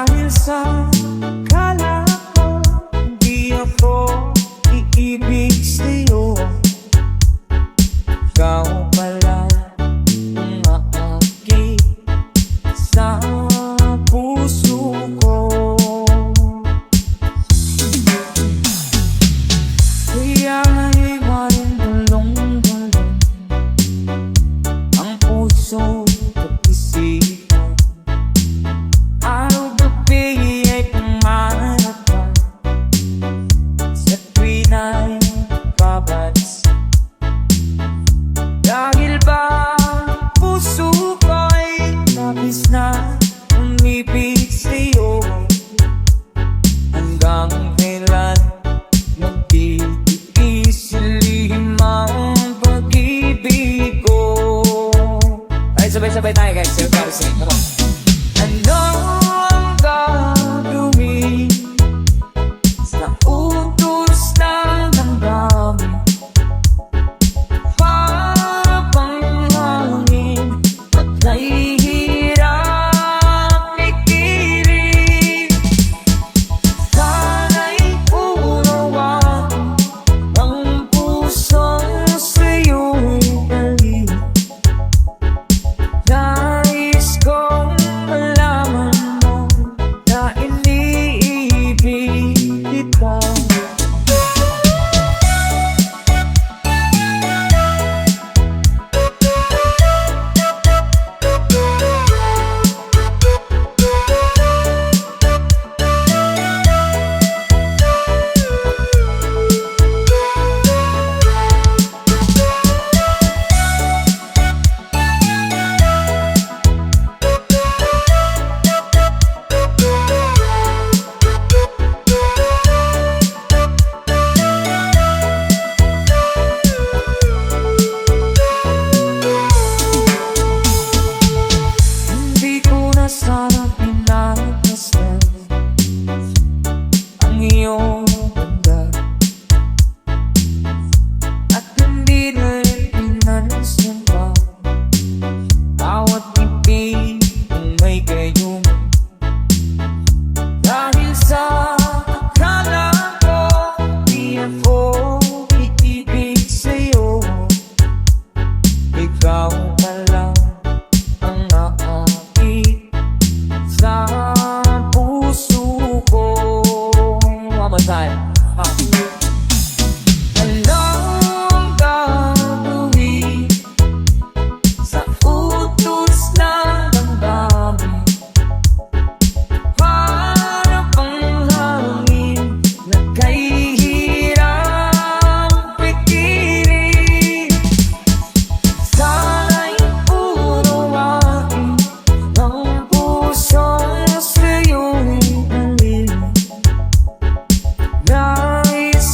Dahil sa kala ko di ako iibig sa'yo, ikaw pala ang aakit sa puso ko. Kaya nga'y maring bulong-bulong ang puso at isipan. Araw gabi ay pumanap ka sa tuwin ay babas. Dahil ba puso ko'y labis na umibig sa'yo, hanggang kailan magtitiis silihim ang pag-ibig ko. Ay, sabay-sabay tayo guys, sir, para sa'yo. Come on. Ano ang gagawin sa utos ng damdamin? Para bang hangin at nahihirap ikilig? Sana'y unawaan ang pusong sa'yo'y galing. Nais kong malaman mo na iniibig kita. Hindi ko na sana pinagmasdan ang iyong ganda, at hindi na rin pinansin pa bawat ibig kung may gayong. Dahil sa akala ko di ako iibig sa'yo, ikaw pala ang aakit sa puso ko. One more time. Anong gagawin sa utos ng damdamin? Para bang hangin na kahihirap ikilig? Sana'y unawain ang pusong sa'yo'y galing. Nais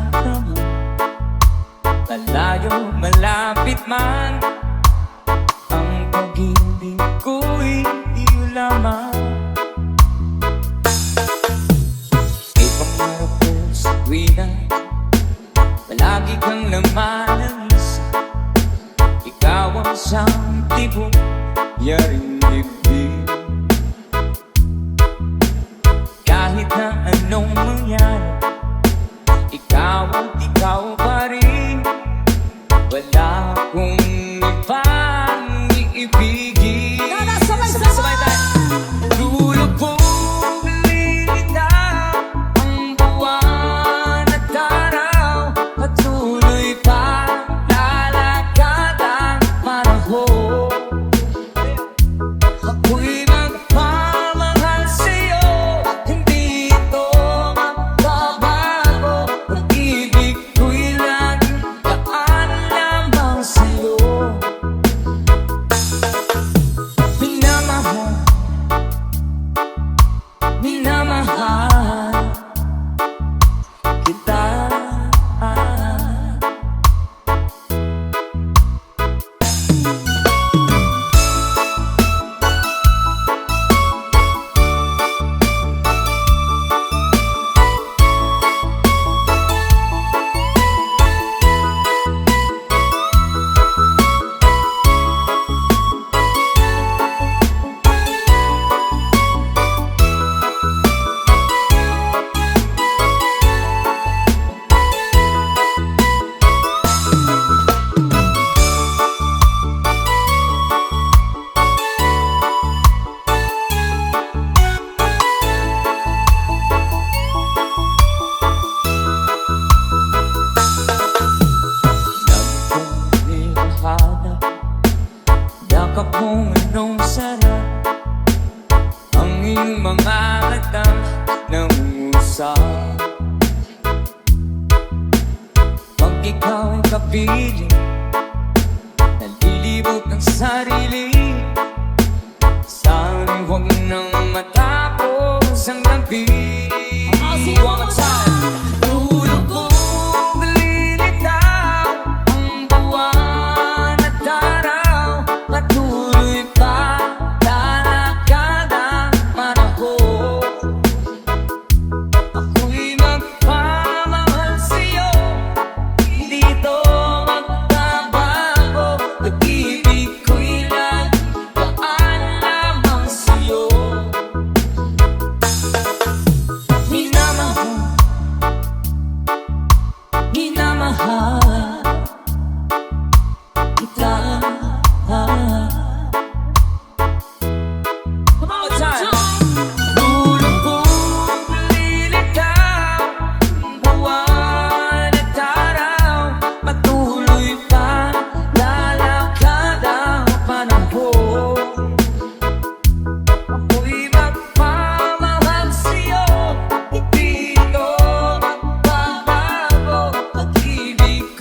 nadarama. Malayo, malapit man, ang pag-ibig ko'y iyo lamang. May pangarap ko sa tuwina, palagi kang laman ng isa. Ikaw ang siyang tibok, yaring dibdib. Kahit na anong mangyari, ikaw at ikaw pa rin. Wala akong ibang iibigin. Sabay-sabay tayo. Lulubog, lilitaw ang buwan at araw, patuloy pa lalakad ang panahon. Ako'y magpamahal sa'yo, hindi ito magbabago. Pag-ibig ko'y laging daan lamang sa'yo. Minamahal, minamahal kita. Yakap kung anong sarap, ang iyong mga mata nangungusap. Pag ikaw ay kapiling, nalilibot ang sarili. Sana'y huwag nang matapos ang gabi. One more time. Lulubog, lilitaw ang buwan at araw, patuloy pa lalakad ang panahon. Ako'y magpamahal sa'yo, hindi ito magbabago. Pag-ibig ko'y laging daan lamang sa'yo. Minamahal, minamahal kita. One more time. Lulubog, lilitaw ang buwan at araw, patuloy pa lalakad ang panahon. Ako'y magpamahal sa'yo, hindi ito magbabago. Pag-ibig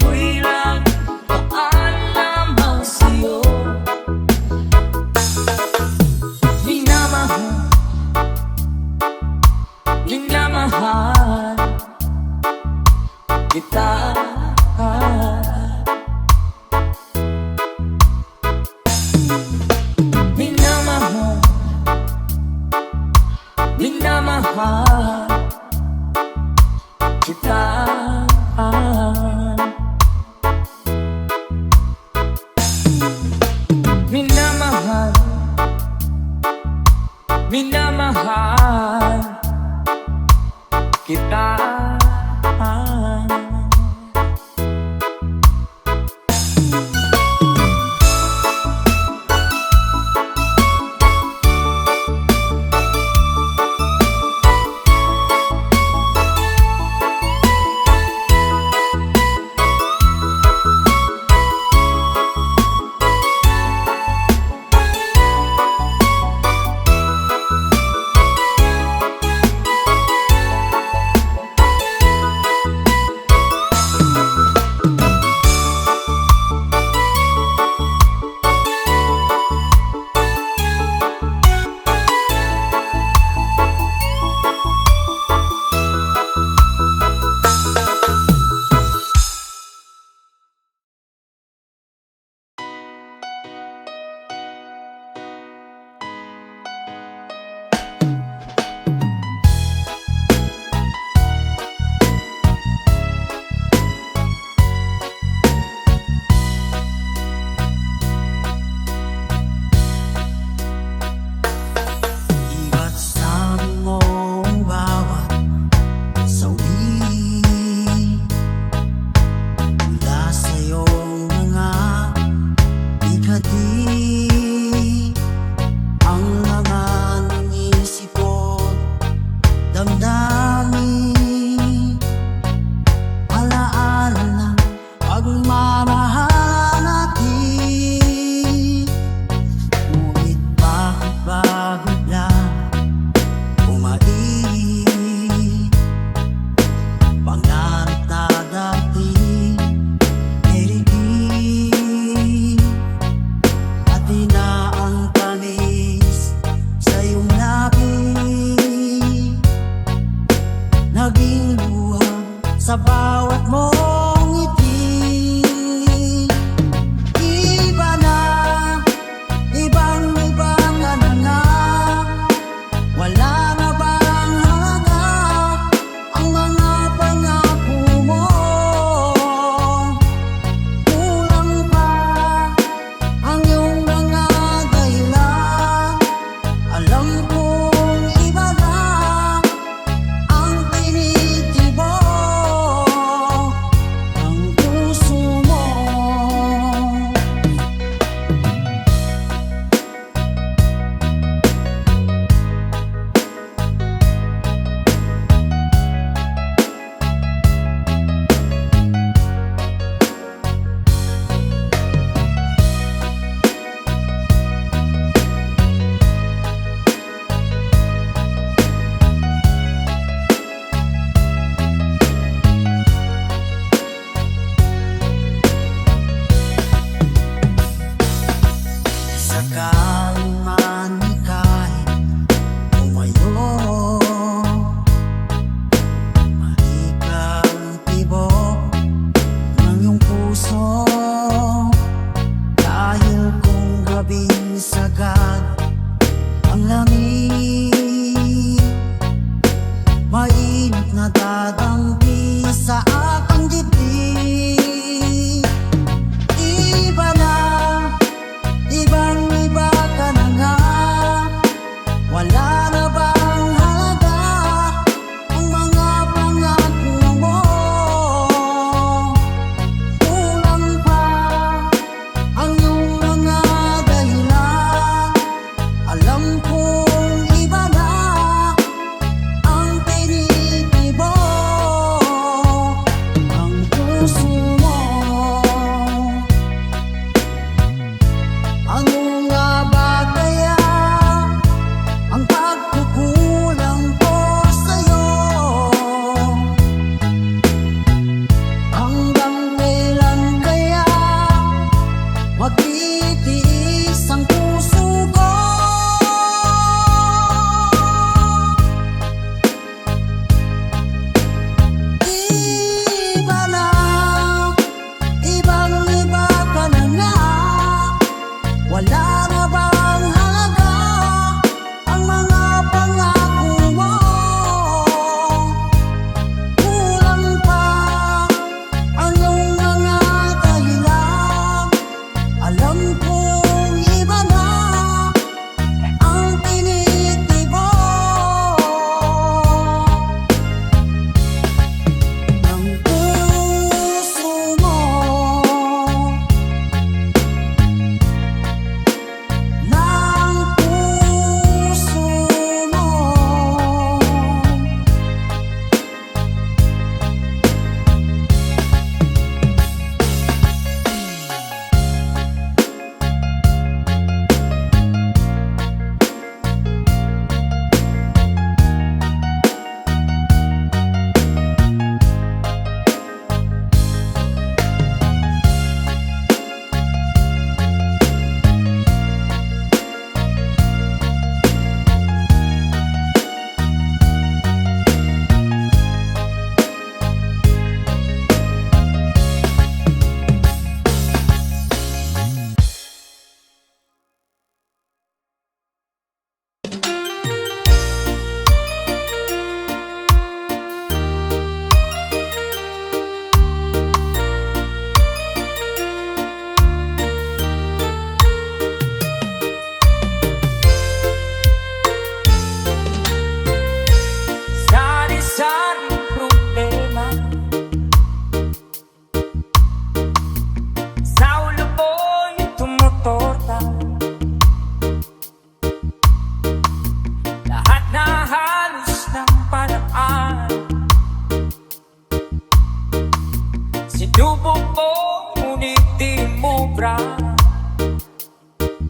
Sinubok mo, ngunit di mubra.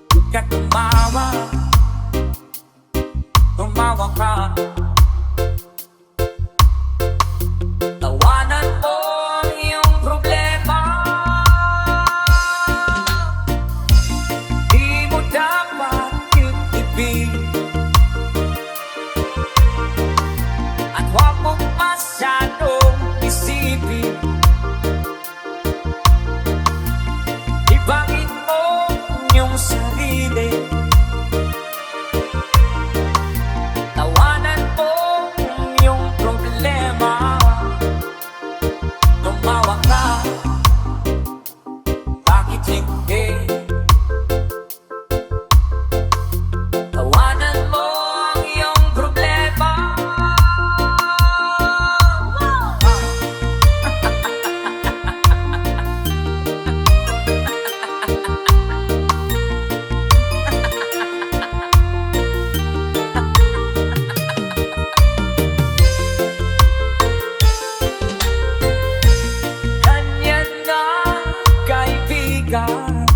Huwag ka tumawa, tumawa ka. Tawanan mo ang iyong problema. Di mo dapat itibig, at huwag mong masyadong isipin. Ibangin mo yung sarili. Tawanan mo yung problema. Tumawa ka, bakit hindi? Tawanan mo ang iyong problema. Ganyan nga, kaibigan.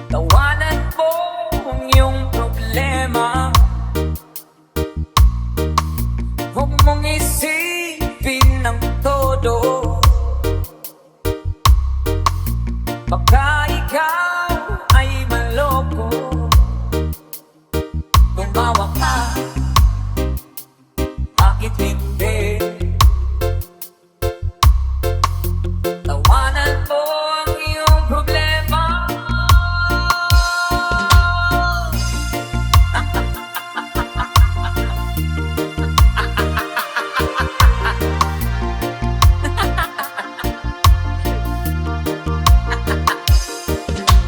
Tawanan mo ang iyong problema. Huwag mong isipin ng todo. Baka ikaw ay maloko. Tumawa ka, bakit hindi? Tawanan mo ang iyong problema.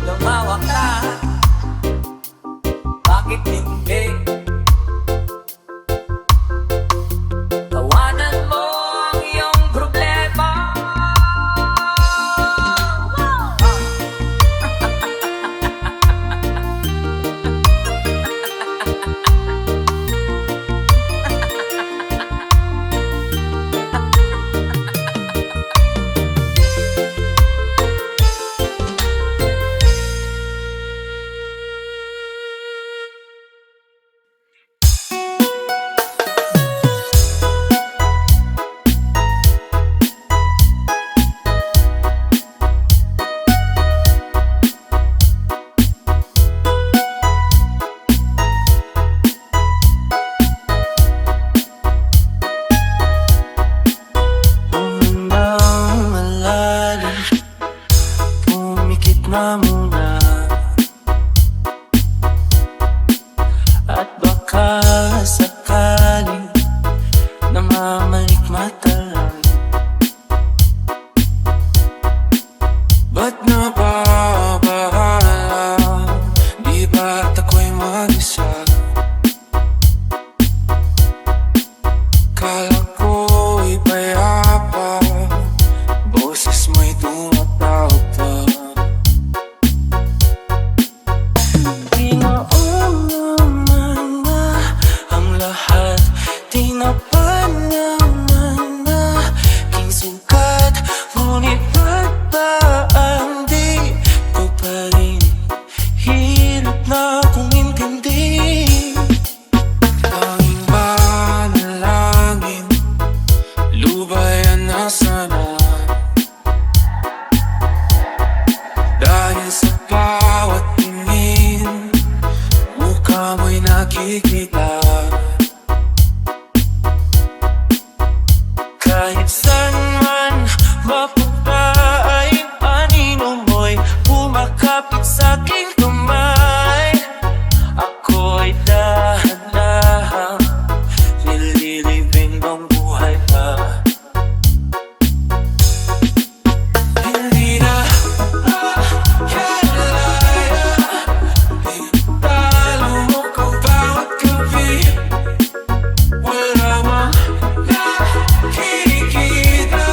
Tumawa ka, bakit hindi? Tawanan mo ang iyong problema. Unang malalim, pumikit na muna. At baka sakaling namamalik mata lang. Ba't nababahala? Di ba't ako'y mag-isa? Kala ko'y payapa, boses mo'y tumatawag pa. Di naman na ang lahat, di na pa naman na king sukat. Ngunit ba't ba ang di ko pa rin hirap na kung intindi? Tanging panalangin, lubayan na sana. Dahil sa bawat tingin, mukha mo'y nakikita. Kahit saan man mapunta ay anino mo'y pumakapit sa'king kamay. Ako'y dahan-dahan nililibing ang buhay pa. Hindi na kalaya, di talo mo ko bawat gabi. Wala mang nakikita,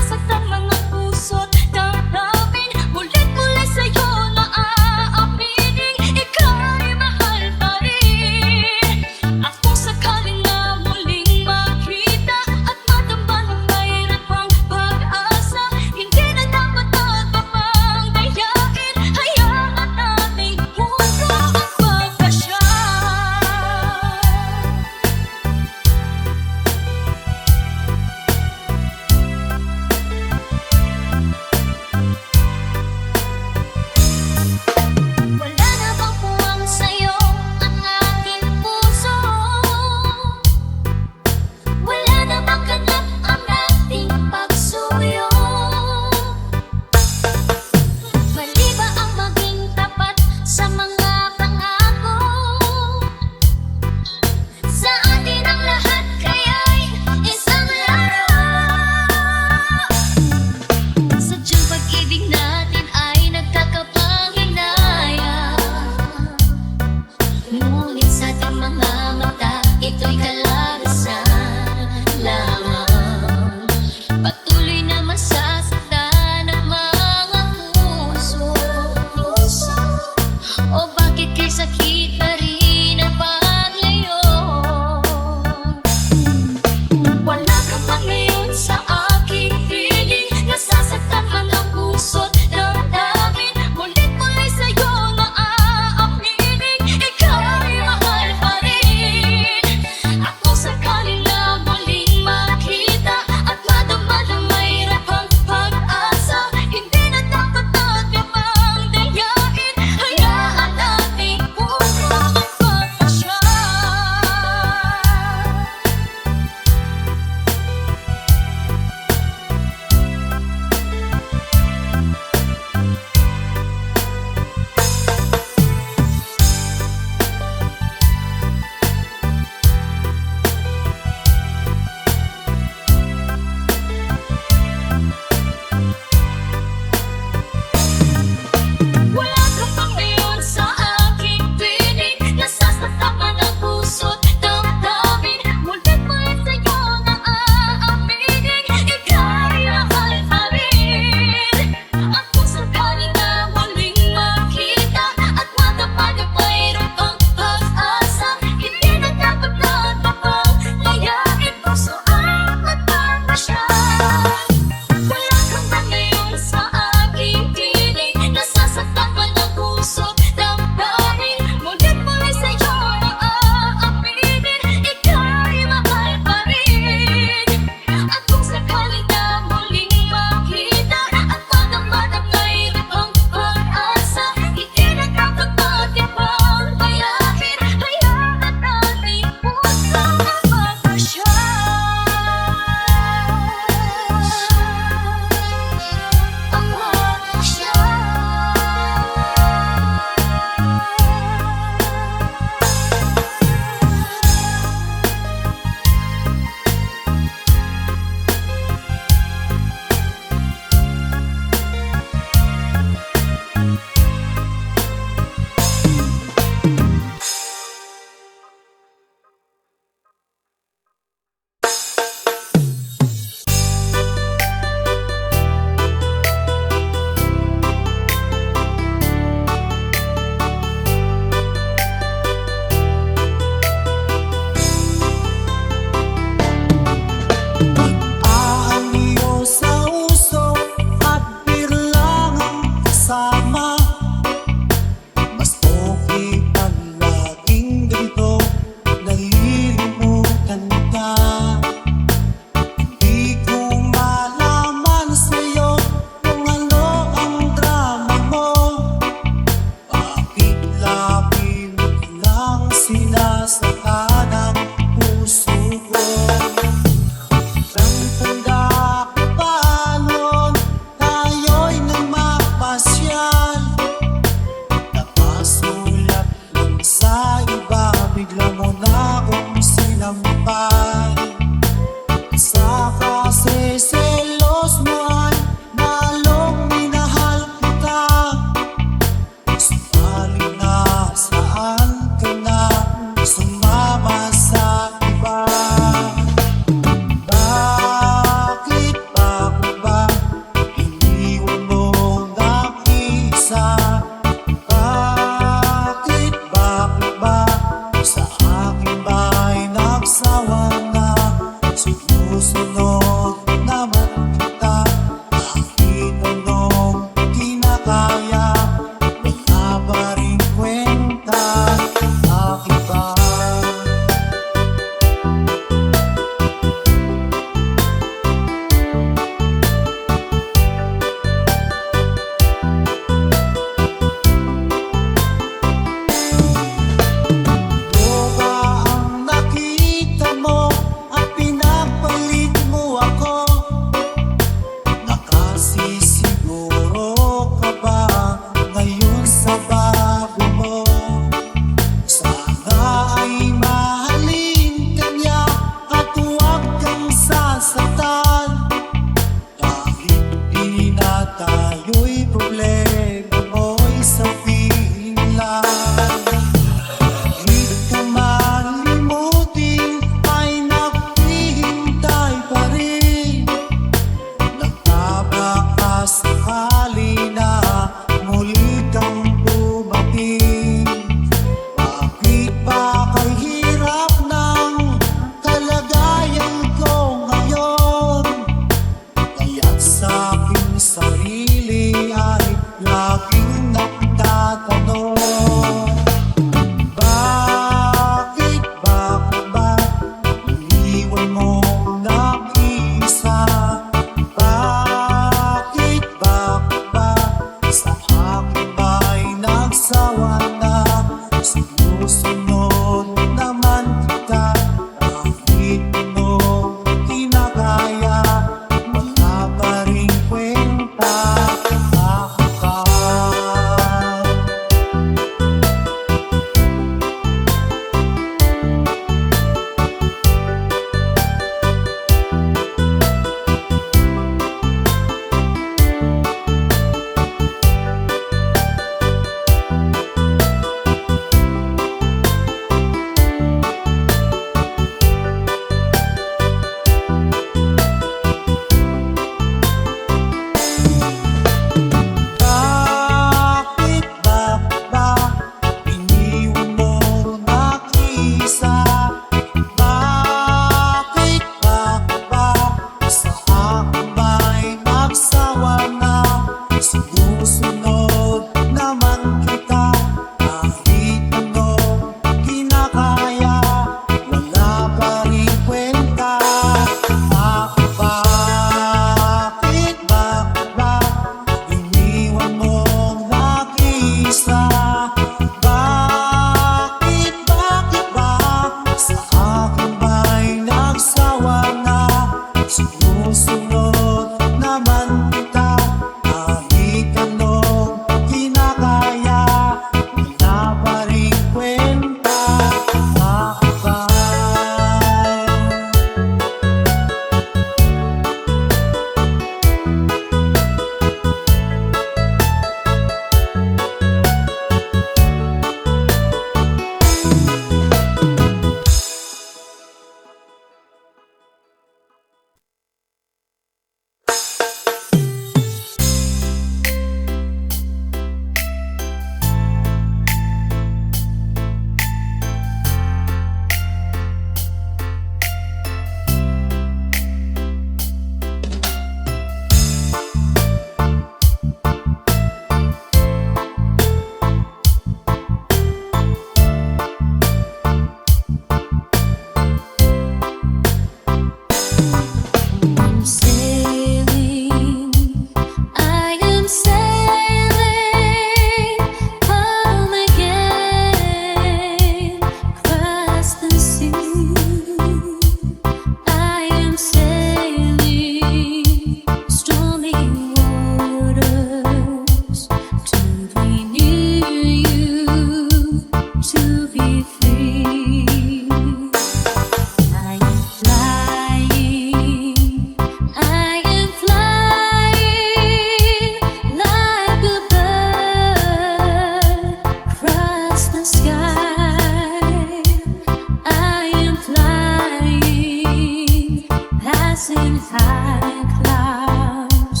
inside clouds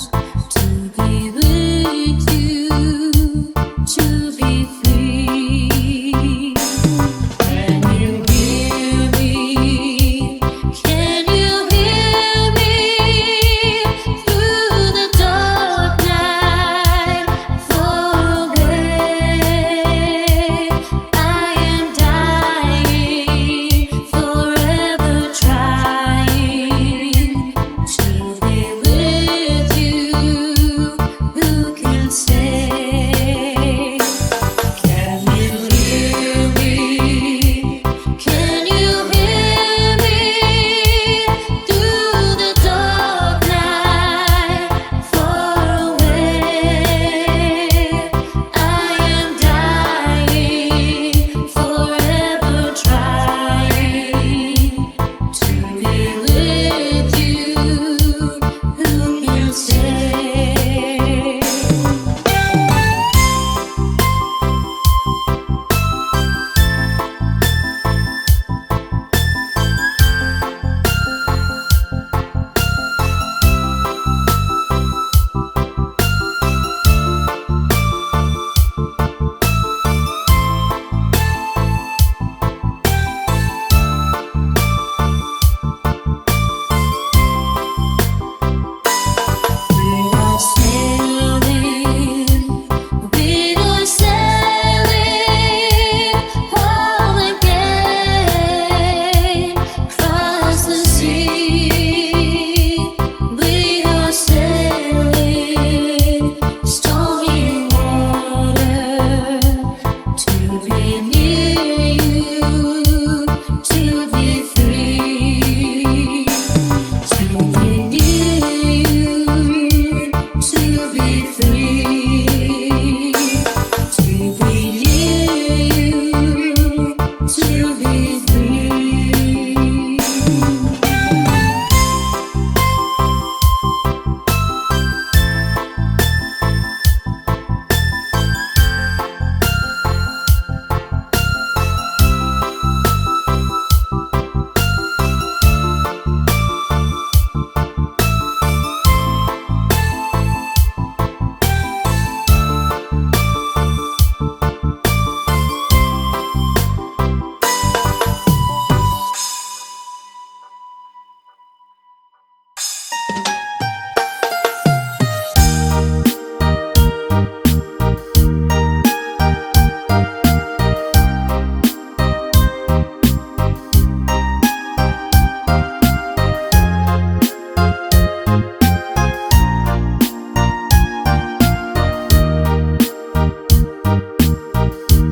to be with you, to be free. Can you hear me? Can you hear me through the dark night? Far away, I am dying, forever trying to be with you. Who can say? Can you hear me? Can you hear me through the dark night? Far away, I am dying, forever trying to be with you. Who can say? We are sailing home again, across the sea. We are sailing stormy water to be near you, to be free, to be near you, to be free, to be near you, to be free.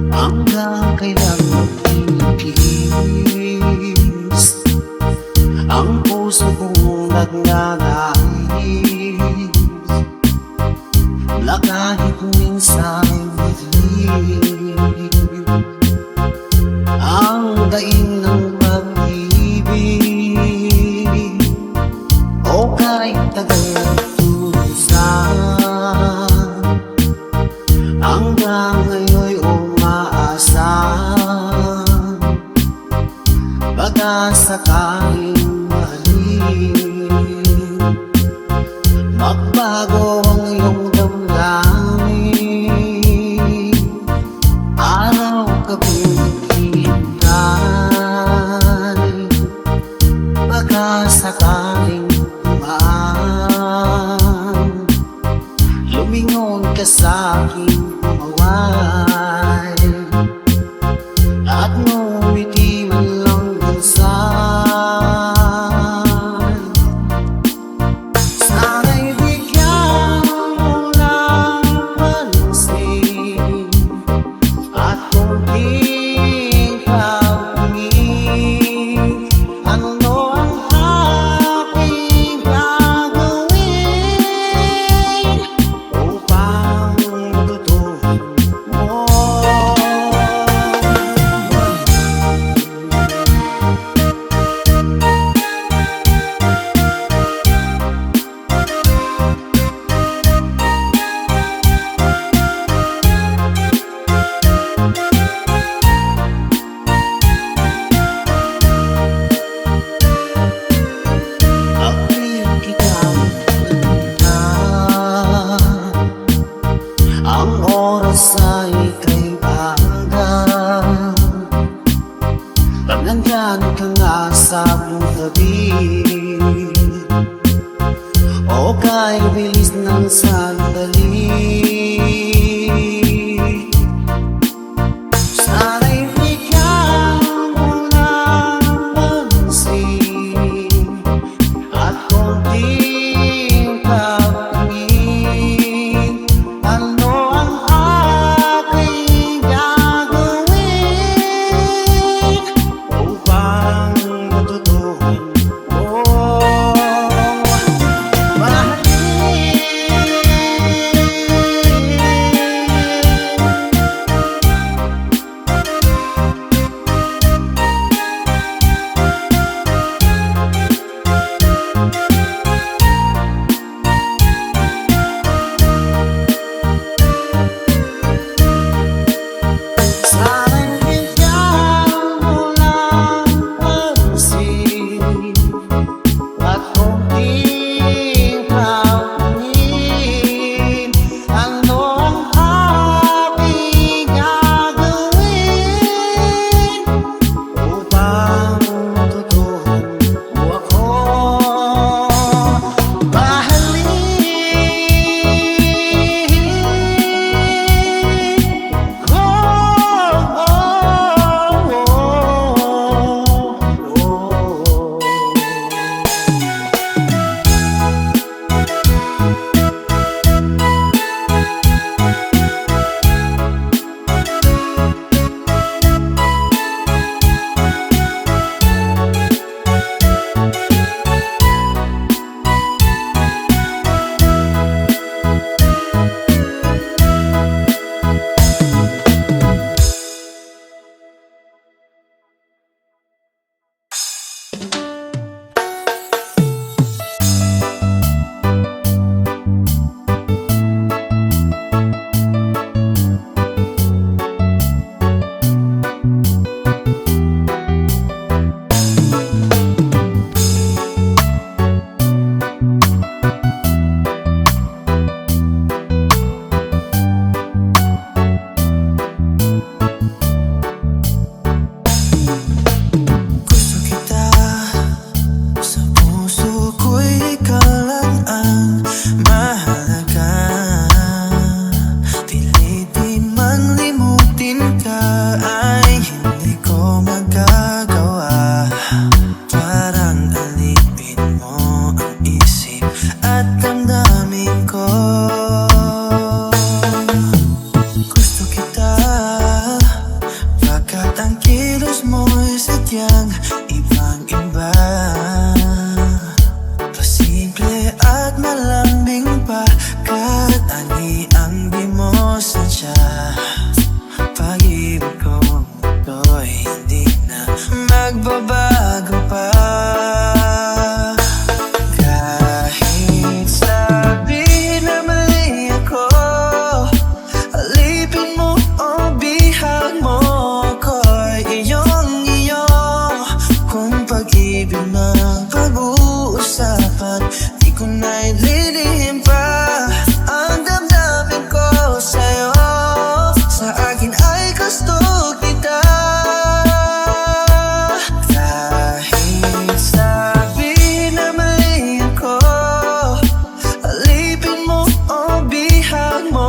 Hanggang kailan magtitiis ang puso kong nagnanais na kahit minsan madilim ang daing ng pag-ibig o kahit tagal tusan hanggang ngayon'y umaasa baka sakaling mahalin magbago ang iyong damdamin araw gabi naghihintay baka sakaling dumaan lumingon ka sa aking kumaway at ngumiti man lang minsan. Sana'y bigyan sa buong tabi, o kahit bilis ng sandali. Sana'y bigyan mo ng pansin at konting pagpangin. Ano ang aking gagawin upang matutuhan mo mahalin? Sana'y bigyan mo ng pansin at konting pagpangin. Ano ang aking gagawin upang matutuhan mo ako mahalin? Gusto kita, sa puso ko'y ikaw lang ang mahalaga. Pilit di man limutin ka ay hindi ko magagawa. Parang alipin mo ang isip at damdamin ko. Gusto kita, pagkat ang kilos mo'y sadyang ibang-iba. Pasimple at malambing pa, kahit ani ang di mo sadya. Pag-ibig ko to'y hindi na magbabago pa. Kahit sabihin na mali ako, alipin mo o bihag mo ko'y iyong-iyo. Kung pag-ibig na pag-uusapan, di ko na ililihim pa ang damdamin ko sa'yo. Sa akin ay gusto kita. Kahit sabihin na mali ako, alipin mo o bihag mo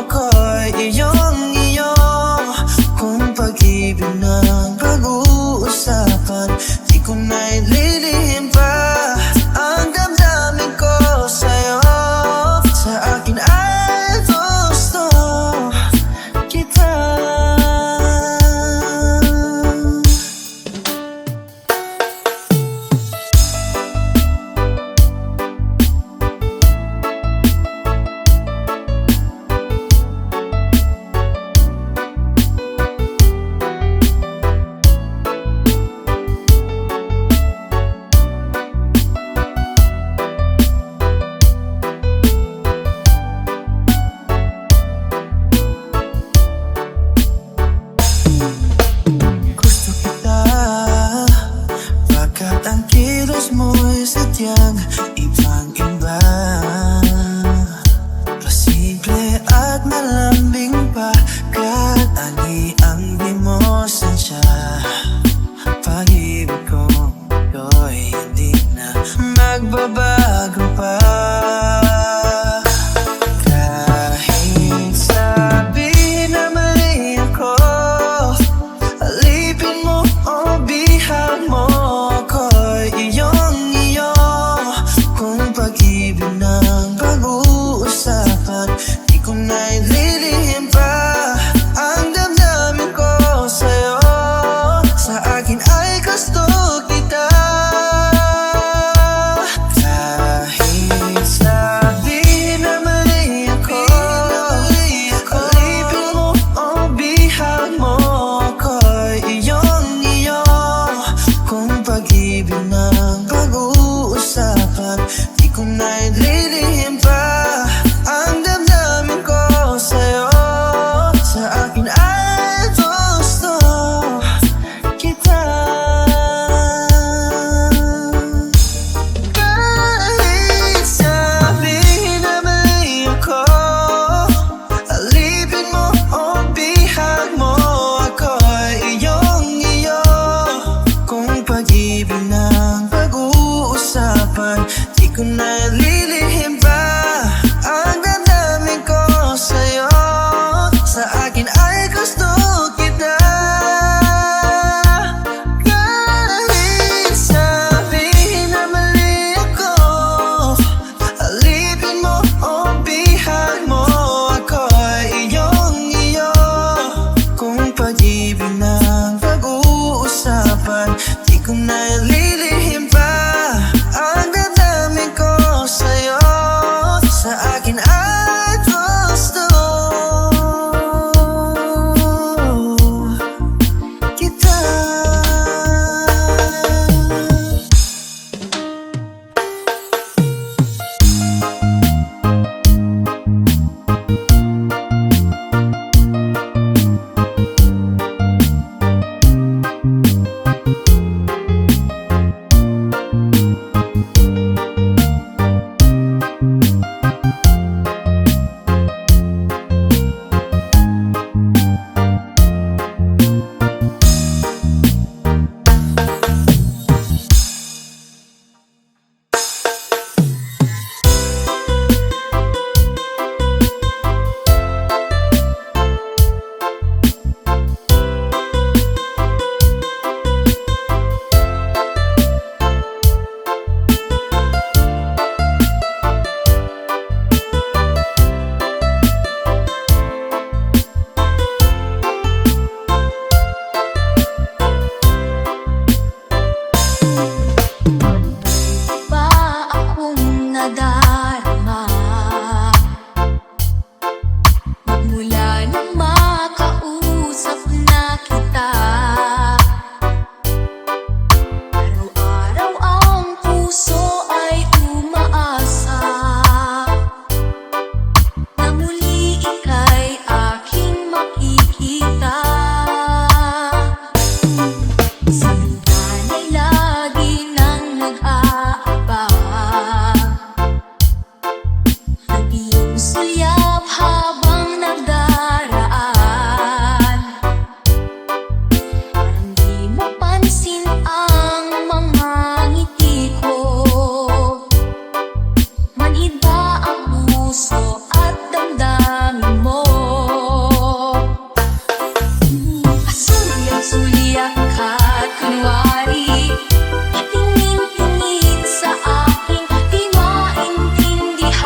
ko'y iyong-iyo. Kung pag-ibig na pag-uusapan, di ko na ililihim pa ang damdamin ko sa'yo. Sa akin ay gusto kita. Gusto kita, pagkat ang kilos mo'y sadyang ibang-iba. Pasimple at malambing pa, kahit ani ang di mo sadya. Pag-ibig ko pag-ibig ng pag-uusapan. Di ko na ililihim pa ang damdamin ko sa'yo. Sa akin ay gusto kita. Kahit sabihin na mali ako, alipin mo o bihag mo, ako'y iyong-iyo. Kung pag-ibig ng pag-uusapan, di ko na lilihim pa ang damdamin ko sa'yo. Sa akin ay gusto kita. Kahit sabihin na mali ako, alipin mo o bihag mo, ako'y iyong-iyo. Kung pag-ibig ng pag-uusapan, di ko na lilihim pa ang damdamin ko sa'yo. Sa akin ay gusto kita. Ba akong nadarama magmula nang makausap na kita? Araw-araw ang puso ay umaasa na muli ika'y aking makikita. Sa bintana'y lagi nang nag-aabang ang iyong sulyap habang nagdaraan. Parang di mapansin ang mga ngiti ko. Maniba ang puso at damdamin mo. Pasulyap-sulyap ka't kunwari patingin-tingin sa akin, di maintindihan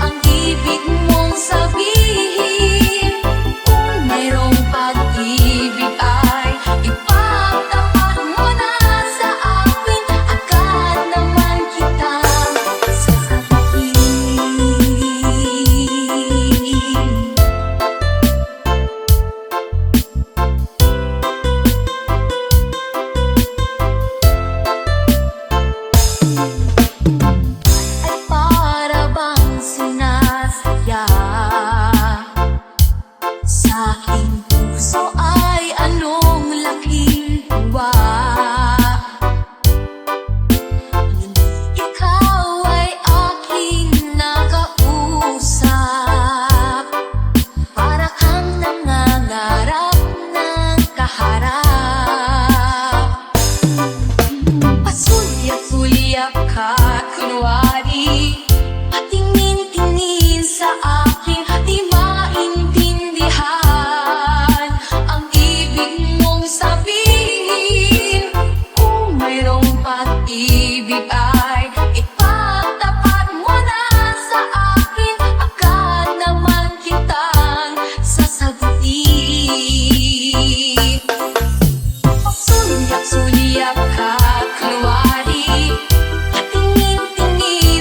ang ibig mong sabihin. Kung mayroong pag-ibig ay ipagtapat mo na sa akin, agad naman kitang sasagutin. Ay para bang sinasaya sa aking puso ay anong laking tuwa. Hindi ikaw ay aking nakausap, para kang nangangarap ng kaharap. Pasulyap-sulyap ka't kunwari patingin-tingin sa akin, di maintindihan ang ibig mong sabihin. Kung mayroong pag-ibig ay ipagtapat mo na sa akin, agad naman kitang sasagutin. Pasulyap-sulyap ka't kunwari patingin-tingin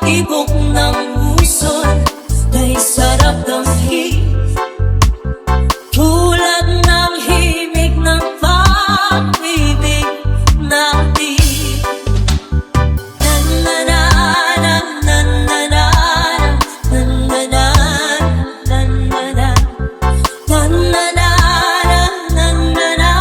tibok ng puso ay sarap damhin. Tulad ng himig ng pag-ibig natin. Na-na-na, na-na-na, na-na-na, na-na-na, na-na-na, na-na-na,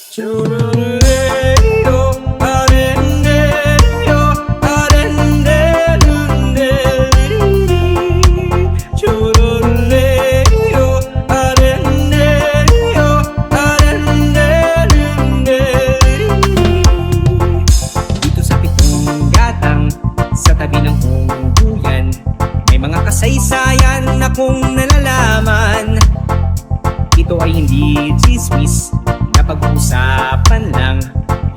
Churuleo, arendeo, arendelunde. Churuleo, arendeo, arendelunde. Dito sa pitong gatang, sa tabi ng ungguyan, may mga kasaysayan akong nalalaman. Ito ay hindi chismis, pag-usapan lang.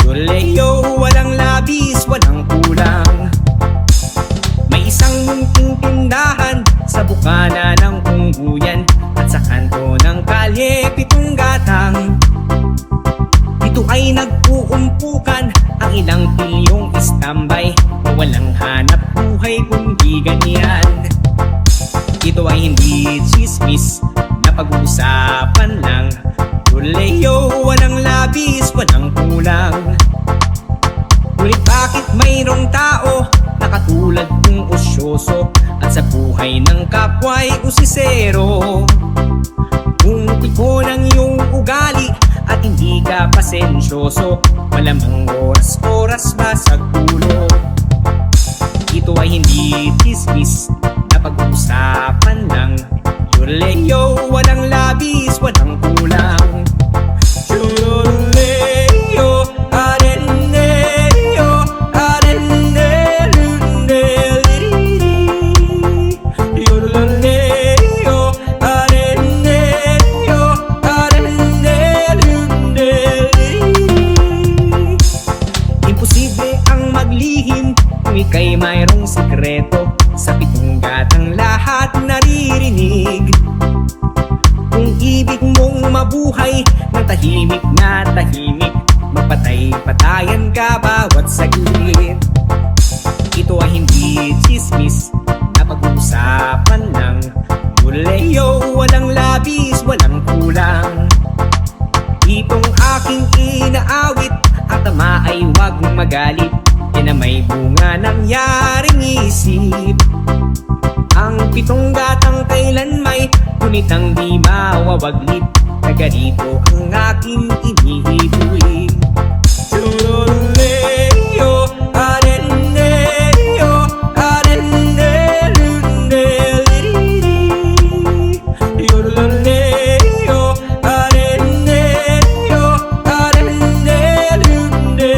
Yuleo, walang labis, walang kulang. May isang munting tindahan sa bukana ng ungguyan, at sa kanto ng kalye pitong gatang. Dito ay nag-uumpukan ang ilang pilyong istambay, na walang hanap buhay kundi ganyan. Ito ay hindi chismis, na pag-usapan lang. Leo, walang labis, walang kulang. Ngunit bakit mayroong tao na katulad mong osyoso, at sa buhay ng kapwa'y usisero? Kung tiko ng iyong ugali at hindi ka pasensyoso, malamang oras-oras basag ulo. Ito ay hindi chismis, na pag-uusapan lang. Leo, walang labis, walang kulang. Churuleo, areneo, arendelunde. Churuleo, areneo, arendelunde. Imposible ang maglihim kung ika'y mayroong sikreto. Sa pitong gatang lahat naririnig. Kung ibig mong mabuhay ng tahimik na tahimik, magpatay-patayan ka bawat saglit. Ito ay hindi chismis, na pag-uusapan lang. Leo, walang labis, walang kulang. Itong aking inaawit, ang tama ay huwag magalit. Yan na may bunga ng yaring isip. Ang pitong gatang kailan may ngunit ang di mawawaglit. Taga rito ang aking iniibig. Churuleo, areneo, arendelunde. Churuleo, areneo, arendelunde.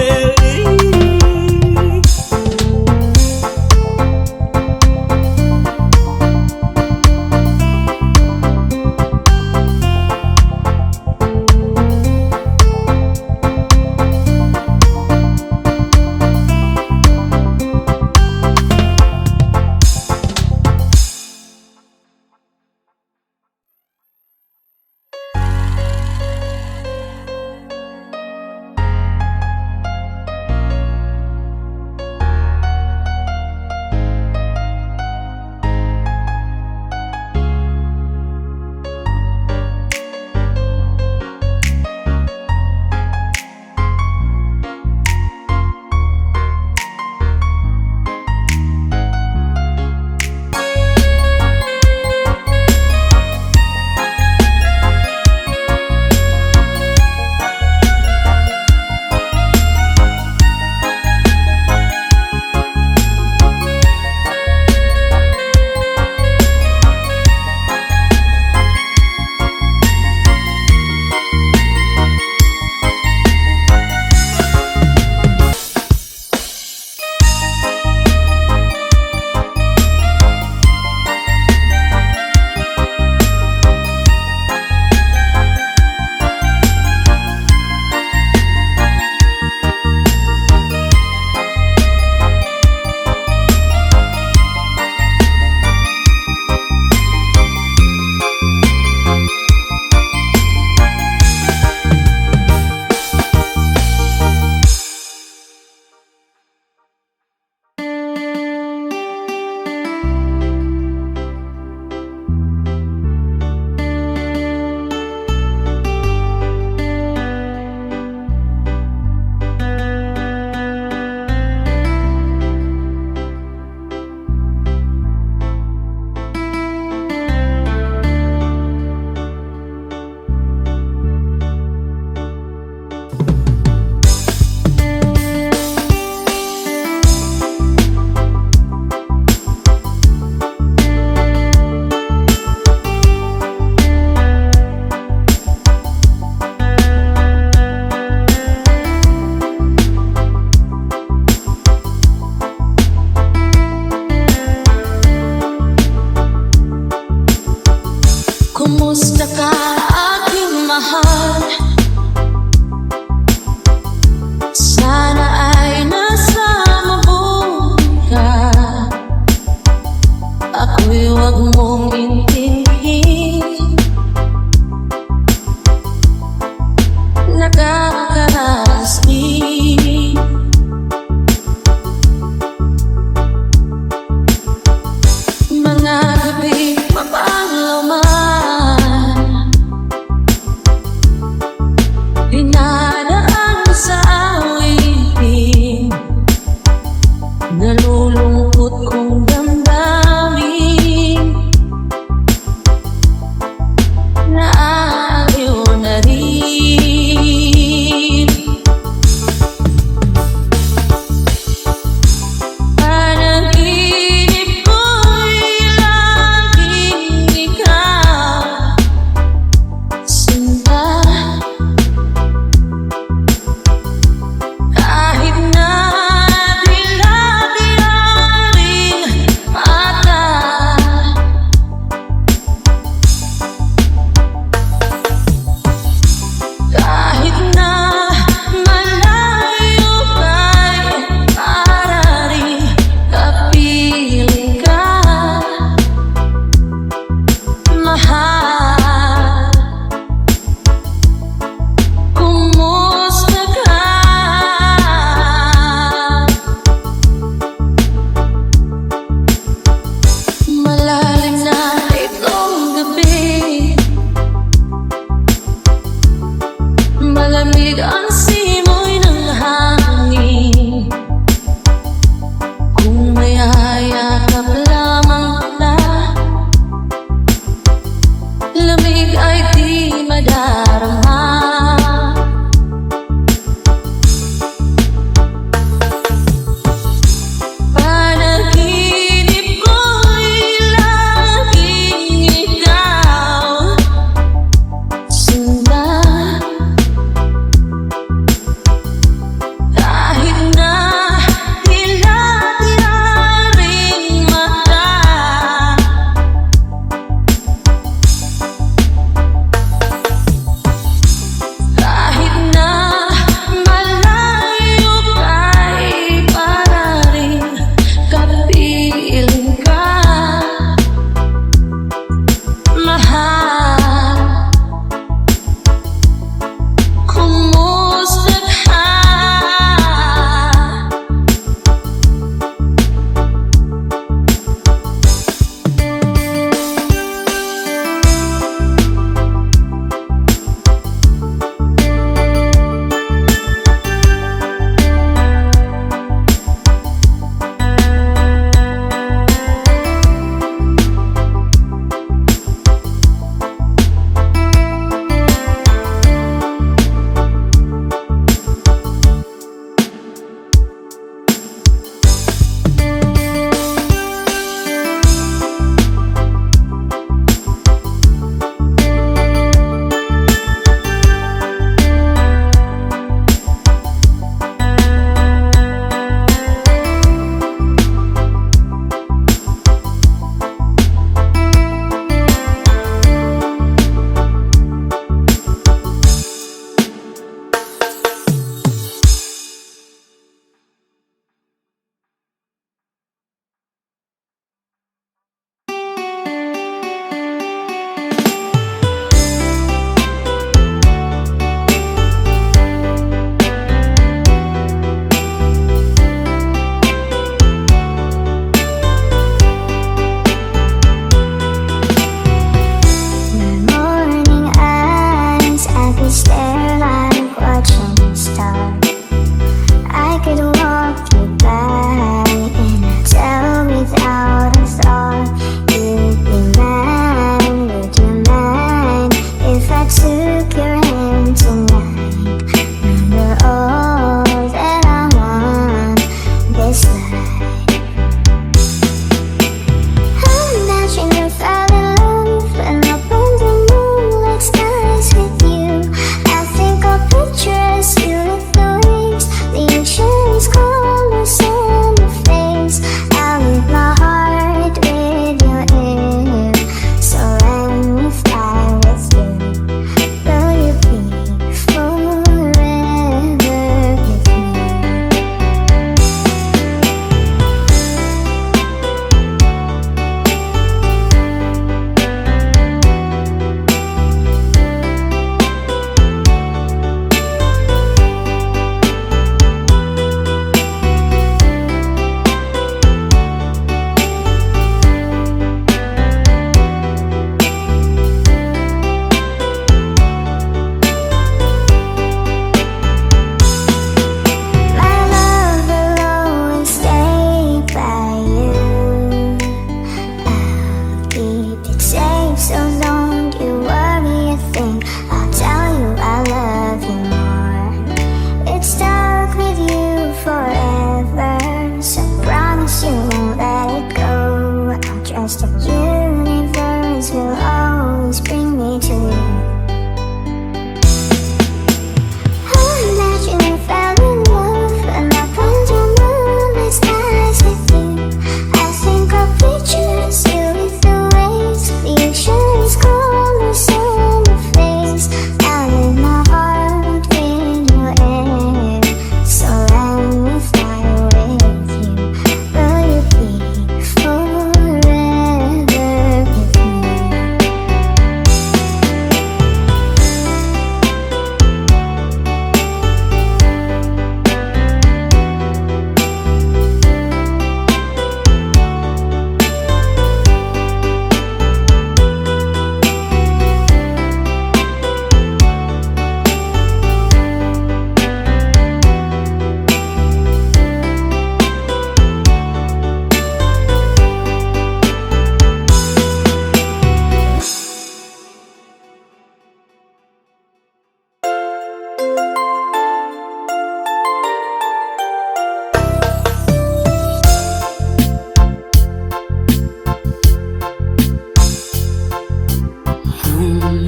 Kumusta ka aking mahal? Sana ay nasa mabuti ka. Ako'y huwag mong intindihin. Nakakaranas din mga gabi mapanglaw man, dinadaan sa awitin, nalulungkot kong damdamin, naaliw na rin. Panaginip ko'y laging ikaw, sinta. Kahit na dilaw-dilaw mata, kahit na malayo ka'y pararing kapiling ka, mahal. Kumusta ka? Malalim na itong gabi, malamig ang simoy ng hangin. Kung may hayakap lamang kita, lamig ay di madarama. Panaginip ko'y laging ikaw, sinta. Kahit na dilaw-dilaw ring mata,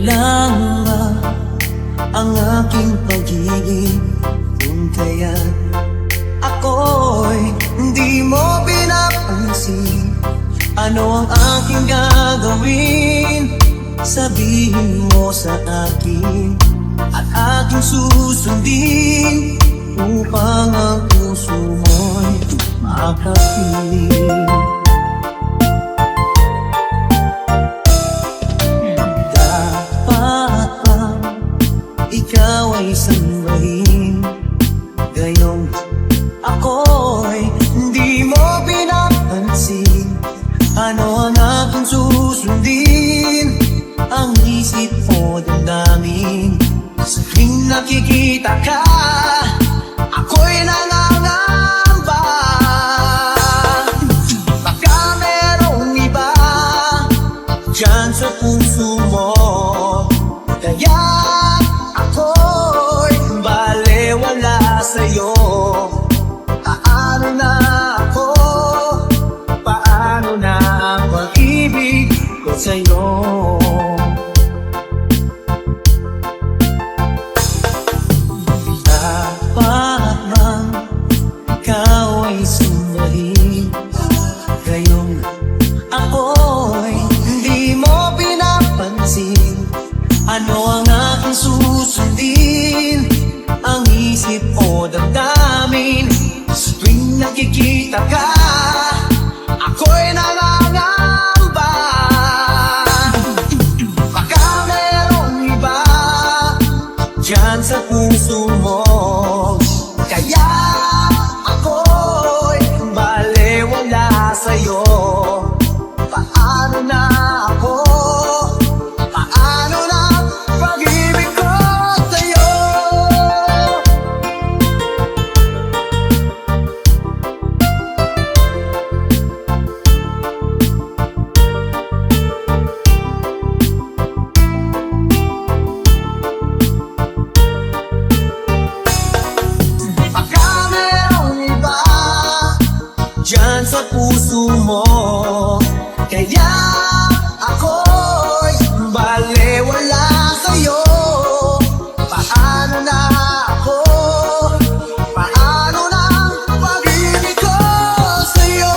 lang ba ang aking pag-ibig? Kung kaya't ako'y hindi mo pinapansin, ano ang aking gagawin? Sabihin mo sa akin at aking susundin, upang ang puso mo'y makapiling. Dapat lang ikaw ay sambahin, gayong ako'y hindi mo pinapansin, ano ang aking susundin? Ang isip mo damdamin, sa tuwing nakikita ka, ako'y nangangamba. Baka merong iba dyan sa puso mo, kaya ako'y balewala sa'yo. Paano na ako? Paano na ang pag-ibig ko sa'yo? Dapat bang ikaw ay sumbahin, gayong ako'y hindi mo pinapansin, ano ang aking susundin? Ang isip o damdamin, sa tuwing nakikita ka, ako'y nangangamba. Baka merong iba dyan sa puso mo, kaya ako'y balewala sa'yo. Paano na ako? Paano na pag-ibig ko sa'yo? Baka merong iba dyan sa puso mo, kaya ako'y balewala sa'yo. Paano na ako? Paano na pag-ibig ko sa'yo?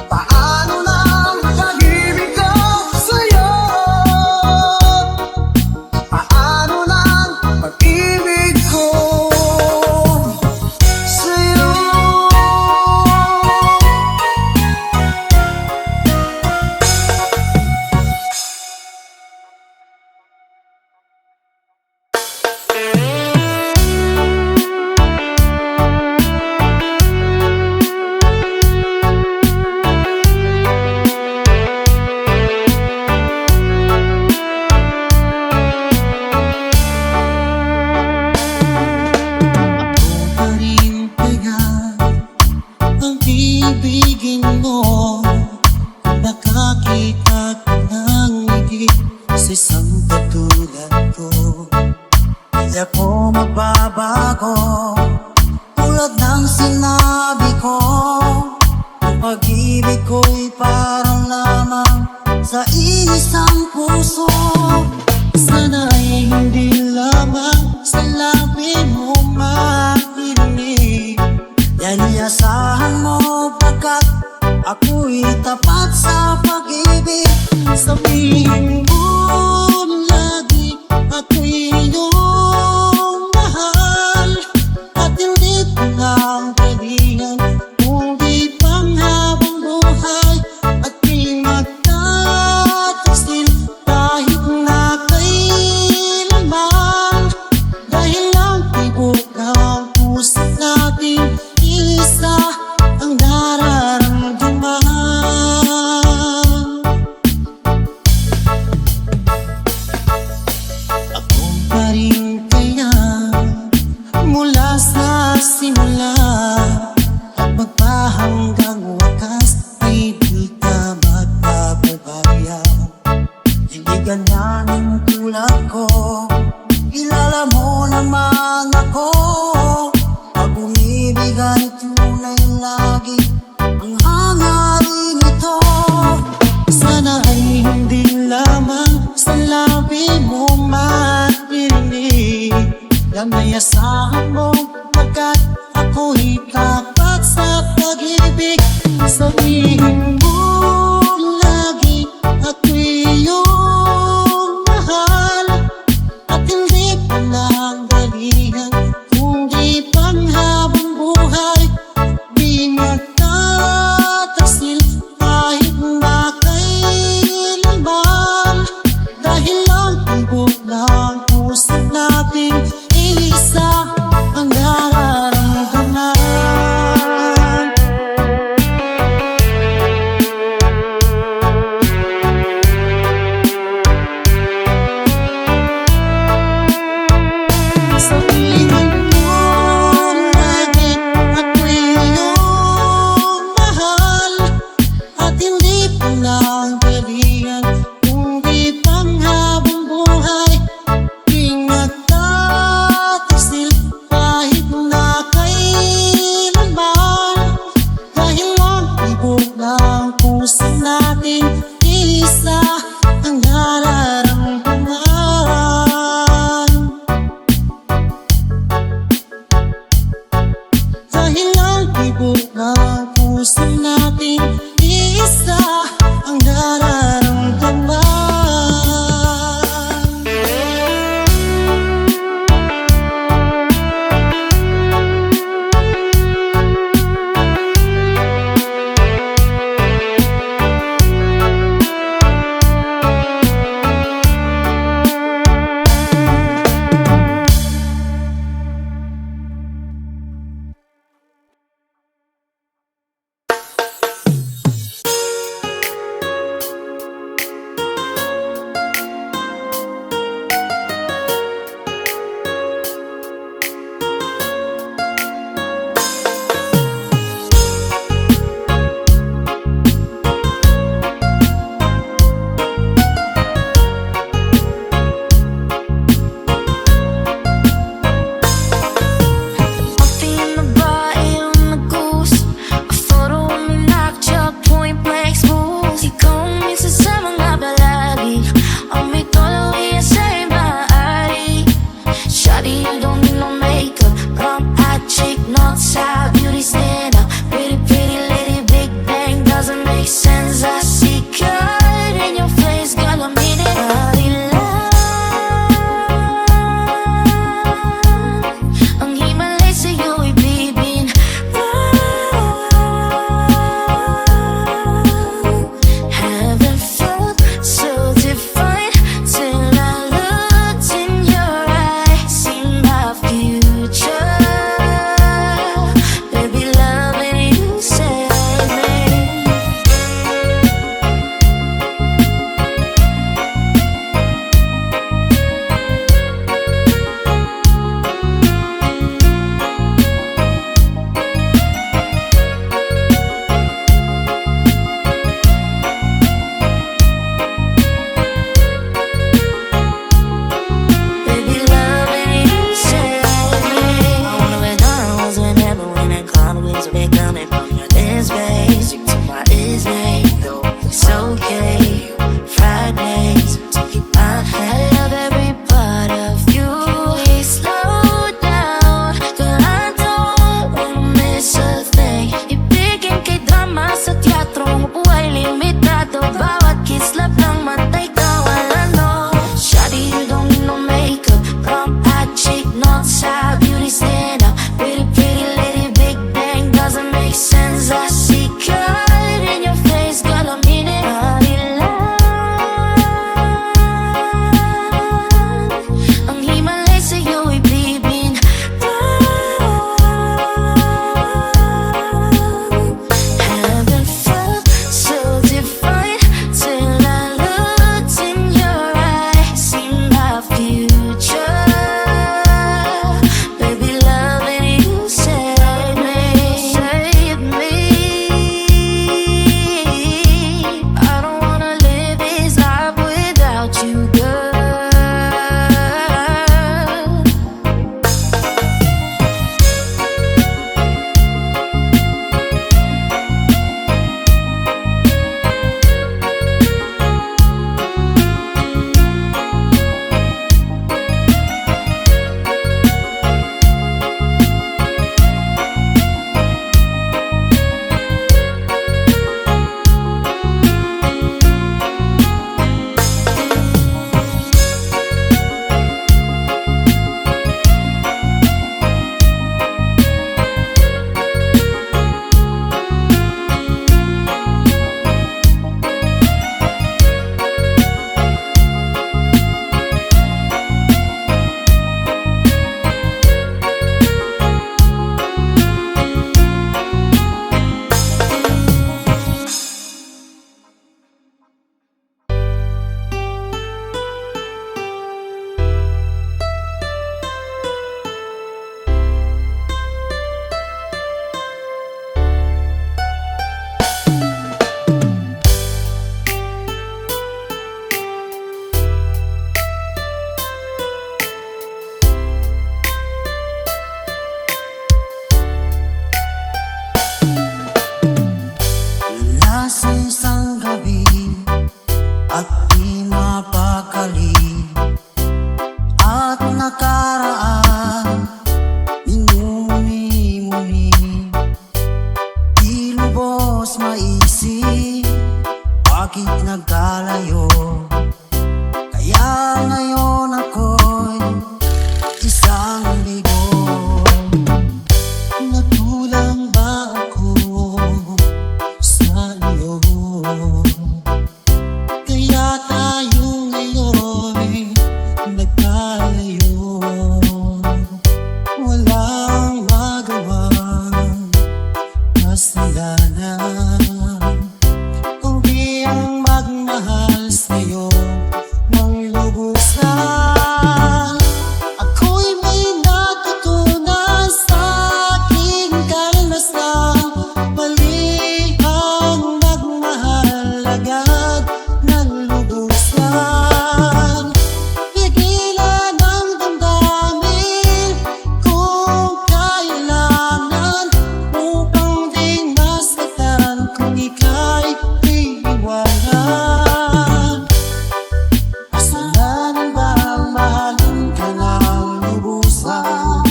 Paano na pag-ibig ko sa'yo? Paano na pag-ibig ko sa'yo? Pa rin kaya ang ibigin mo, nakakita ka ng higit sa isang katulad ko. Di ako magbabago, tulad ng sinabi ko, ang pag-ibig ko'y parang lamang sa isang puso. Sana'y hindi lamang sa labi mo makinig, yan iasahan mo pagkat ako'y tapat sa pag-ibig. Sabihin mo lagi ako'y iyong mahal, at hindi lang kaibigan, kundi panghabang buhay. At di magtataksil kahit na kailanman, dahil ang tibok ng puso natin isa ang nararamdaman. Ako pa rin kaya mula sa simula, at magpahanggang wakas ay di ka magpapabayaan. Hindi ganyan tulad ko, kilala mo naman ako. Pag umibig ay tunay lagi ang hangarin ito. Sana ay hindi lang napakali at nakaraan, minumuni-muni, di lubos maisip bakit nagkalayo. Kaya ngayon ako'y isang libo. Nagkulang ba ako sa iyo? Kaya tayo ngayon'y nagkalayo. Walang magawang kasalanan kundi ang magmahal sa'yo ng lubusan. Ako'y may natutunan sa aking karanasan. Mali ang magmahal agad ng lubusan. Pigilan ang damdamin kung kailangan upang di masaktan kung ika'y iiwanan. Kasalanan bang mahalin ka ng lubusan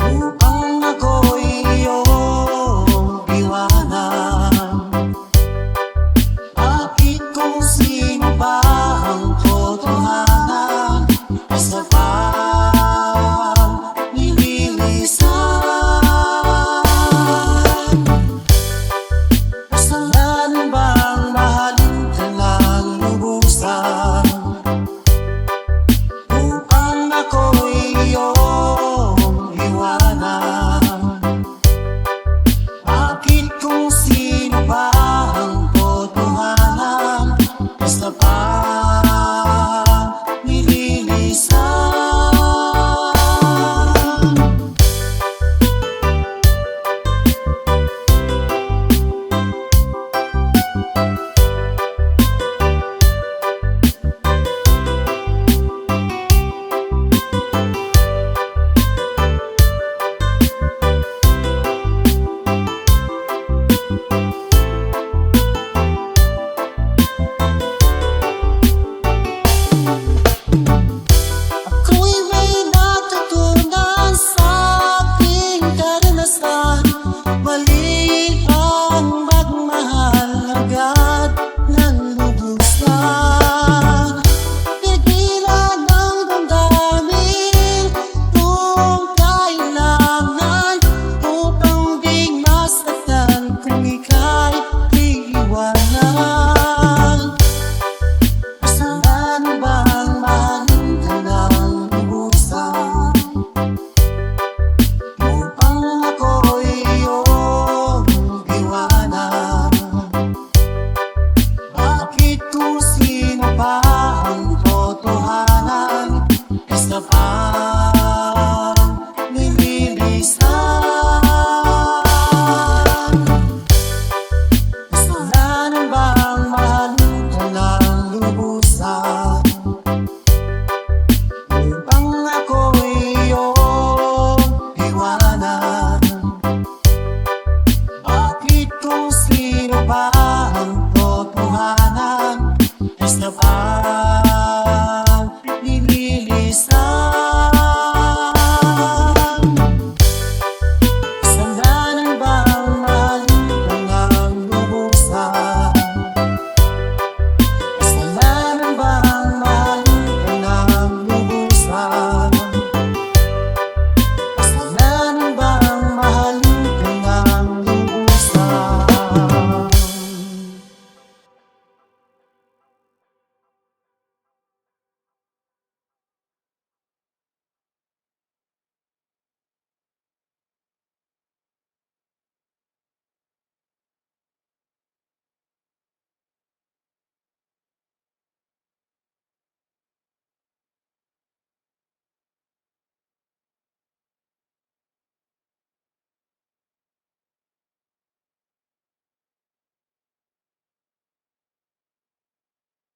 upang ako'y iyong iwanan? Bakit kung sino ba ang totohanan ay sapat nililisan? Kasalanan bang mahalin ka ng lubusan upang ako'y iyong iwanan? Bakit kung sino ba ang totohanan ay sapat nililisan? Ako'y may natutunan sa aking karanasan. Mali ang magmahal agad ng lubusan. Pigilan ang damdamin kung kailangan upang di masaktan kung ika'y iiwanan. Kasalanan bang mahalin ka ng lubusan upang ako'y iyong iwanan? Bakit kung sino ba ang totohanan ay sapat nililisan? Kasalanan bang mahalin ka ng lubusan upang ako'y iyong iwanan? Bakit kung sino ba ang totohanan ay sapat